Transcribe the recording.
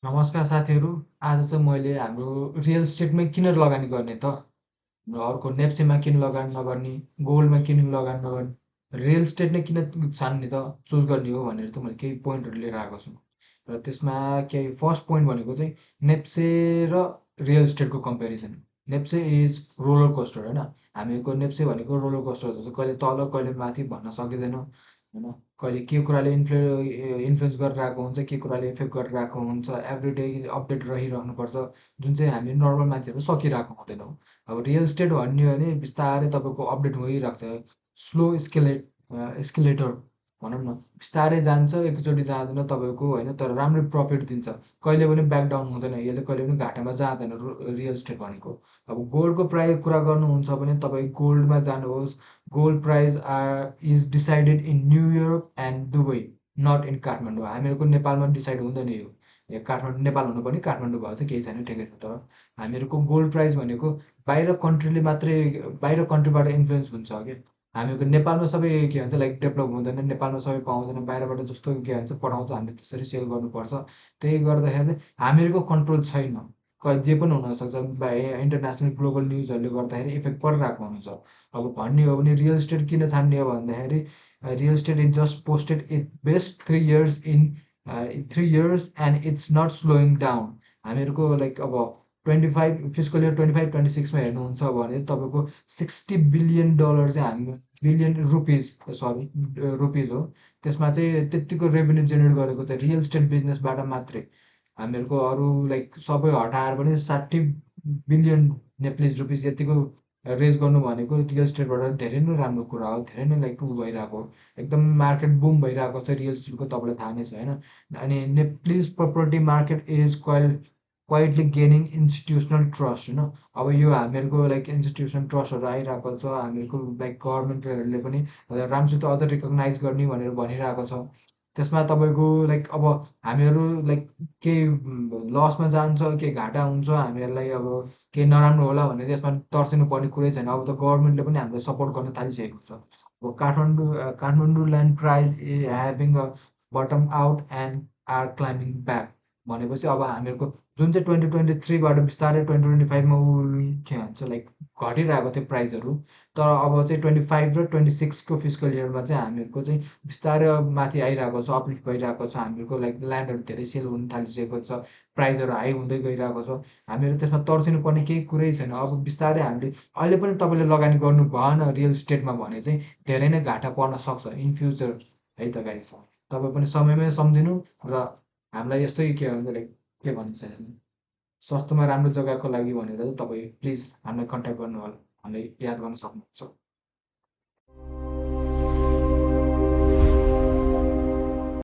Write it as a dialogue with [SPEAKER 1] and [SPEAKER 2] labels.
[SPEAKER 1] नमस्कार साथीहरू। आज चाहिँ मैले हाम्रो रियल इस्टेटमै किन लगानी गर्ने त? अर्को नेप्सेमा किन लगानी नगर्ने, गोल्डमा किन लगानी नगर्ने, रियल इस्टेट नै किन छान्ने त, चुज गर्ने हो भनेर त मैले केही पोइन्टहरू लिएर आएको छु। र त्यसमा केही फर्स्ट पोइन्ट भनेको चाहिँ नेप्से र रियल इस्टेटको comparison. NEPSE is roller coaster होइन। हामीको नेप्से भनेको रोलर कोस्टर जस्तो कहिले तल कहिले माथि भन्न सकिँदैन होइन। कहिले के कुराले इन्फ्लुएन्स गरेर आएको हुन्छ, के कुराले इफेक्ट गरेर आएको हुन्छ, एभ्रिडे अपडेट रहिरहनुपर्छ, जुन चाहिँ हामी नर्मल मान्छेहरू सकिरहेको हुँदैनौँ। अब रियल इस्टेट भन्यो भने बिस्तारै तपाईँको अपडेट भइरहेको छ। स्लो एस्केलेटर भनौँ न, बिस्तारै जान्छ, एकचोटि जाँदैन तपाईँको होइन, तर राम्रै प्रफिट दिन्छ। कहिले पनि ब्याक डाउन हुँदैन, यसले कहिले पनि घाटामा जाँदैन रियल इस्टेट भनेको। अब गोल्डको प्राइस कुरा गर्नुहुन्छ भने तपाईँ गोल्डमा जानुहोस्। Gold price is decided in New York and Dubai, not in Kathmandu. हामीहरूको नेपालमा डिसाइड हुँदैन यो। काठमाडौँ नेपाल हुनुपर्ने, काठमाडौँ भयो चाहिँ केही छैन, ठिकै छ। तर हामीहरूको गोल्ड प्राइस भनेको बाहिर कन्ट्रीले मात्रै, बाहिर कन्ट्रीबाट इन्फ्लुएन्स हुन्छ क्या। हामीहरूको नेपालमा सबै के भन्छ लाइक डेभलप हुँदैन, नेपालमा सबै पाउँदैन, बाहिरबाट जस्तो के भन्छ पठाउँछ हामीले त्यसरी सेल गर्नुपर्छ। त्यही गर्दाखेरि चाहिँ हामीहरूको कन्ट्रोल छैन। जे पनि हुनसक्छ, इन्टरनेसनल ग्लोबल न्युजहरूले गर्दाखेरि इफेक्ट परिरहेको हुन्छ। अब भन्ने हो भने रियल इस्टेट किन छान्ने हो भन्दाखेरि real estate is just posted it best 3 years in 3 years and it's not slowing down. हामीहरूको लाइक अब 25 फिजिकल इयर 25-26मा हेर्नुहुन्छ भने तपाईँको $60 बिलियन चाहिँ हामी बिलियन रुपिज, सरी रुपिज हो, त्यसमा चाहिँ त्यत्तिको रेभेन्यू जेनेरेट गरेको छ रियल इस्टेट बिजनेसबाट मात्रै। हामीहरूको अरू लाइक सबै हटाएर पनि 60 बिलियन नेपालीज रुपिज यतिको रेज गर्नु भनेको रियल इस्टेटबाट धेरै नै राम्रो कुरा हो, धेरै नै लाइक भइरहेको हो। एकदम मार्केट बुम भइरहेको छ रियल इस्टेटको, तपाईँलाई थाहा नै छ होइन। अनि Nepalese property market is quietly gaining institutional trust होइन। अब यो हामीहरूको लाइक इन्स्टिट्युसनल ट्रस्टहरू आइरहेको छ, हामीहरूको लाइक गभर्मेन्टहरूले पनि राम्रोसित अझ रिकगनाइज गर्ने भनेर भनिरहेको छ। त्यसमा तपाईँको लाइक अब हामीहरू लाइक केही लसमा जान्छ, केही घाटा हुन्छ हामीहरूलाई, अब केही नराम्रो होला भने त्यसमा तर्सिनु पर्ने कुरै छैन। अब त गभर्मेन्टले पनि हामीलाई सपोर्ट गर्न थालिसकेको छ। अब Kathmandu land price having a bottom out and are climbing back भनेपछि अब हामीहरूको जुन चाहिँ 2023बाट बिस्तारै 2025मा के भन्छ लाइक घटिरहेको थियो प्राइसहरू, तर अब चाहिँ 25 र 26को फिजिकल इयरमा चाहिँ हामीहरूको चाहिँ बिस्तारै अब माथि आइरहेको छ, अपलिफ्ट भइरहेको छ। हामीहरूको लाइक ल्यान्डहरू धेरै सेल हुन थालिसकेको छ, प्राइसहरू हाई हुँदै गइरहेको छ। हामीहरू त्यसमा तर्सिनु पर्ने केही कुरै छैन। अब बिस्तारै हामीले अहिले पनि तपाईँले लगानी गर्नु भएन रियल इस्टेटमा भने चाहिँ धेरै नै घाटा पर्न सक्छ इन फ्युचर है त गाइस। तपाईँ पनि समयमै सम्झिनु र हामीलाई यस्तै के भन्छ लाइक के भन्छ सस्तोमा राम्रो जग्गाको लागि भनेर चाहिँ तपाईँ प्लिज हामीलाई कन्ट्याक्ट गर्नु होला, हामीलाई याद गर्न सक्नुहुन्छ।